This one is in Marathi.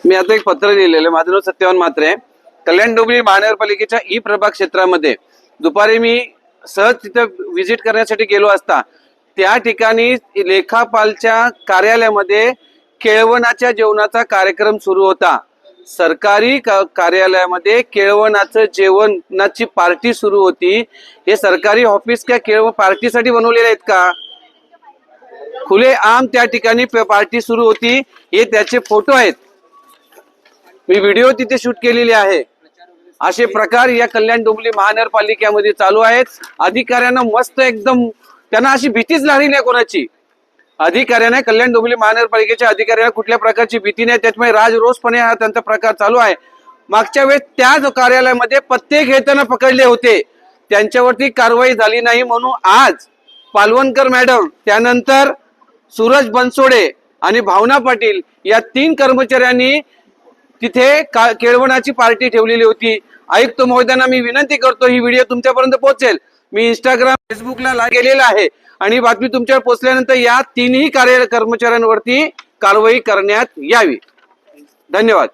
मी आता एक पत्र लिहिलेलं, माझं नाव सत्यवान म्हात्रे. कल्याण डोंबिवली महानगरपालिकेच्या ई प्रभाग क्षेत्रामध्ये दुपारी मी सहज तिथं व्हिजिट करण्यासाठी गेलो असता त्या ठिकाणी लेखापालच्या कार्यालयामध्ये केळवणाच्या जेवणाचा कार्यक्रम सुरू होता. सरकारी कार्यालयामध्ये केळवणाचं जेवणाची पार्टी सुरू होती. हे सरकारी ऑफिस काय केळवण पार्टीसाठी बनवलेले आहेत का? खुले आम त्या ठिकाणी पार्टी सुरू होती. हे त्याचे फोटो आहेत, मी व्हिडिओ तिथे शूट केलेली आहे. असे प्रकार या कल्याण डोंबिवली महानगरपालिकेमध्ये चालू आहेत. अधिकाऱ्यांना मस्त एकदम त्यांना अशी भीतीच लागली नाही कोणाची. अधिकाऱ्यांना कल्याण डोंबिवली महानगरपालिकेच्या अधिकाऱ्यांना कुठल्या प्रकारची भीती नाही. त्याच्यामुळे राजरोसपणे हा त्यांचा प्रकार चालू आहे. मागच्या वेळेस त्याच कार्यालयामध्ये पत्ते घेताना पकडले होते, त्यांच्यावरती कारवाई झाली नाही. म्हणून आज पालवणकर मॅडम, त्यानंतर सूरज बनसोडे आणि भावना पाटील या 3 कर्मचाऱ्यांनी तिथे केळवणाची पार्टी ठेवलेली होती. आयुक्त महोदयांना मी विनंती करतो, ही व्हिडिओ तुमच्यापर्यंत पोहोचेल. मी इंस्टाग्राम फेसबुकला लाईव्ह केलेला आहे आणि बातमी तुमच्यावर पोहोचल्यानंतर या 3ही कर्मचाऱ्यांवरती कारवाई करण्यात यावी. धन्यवाद.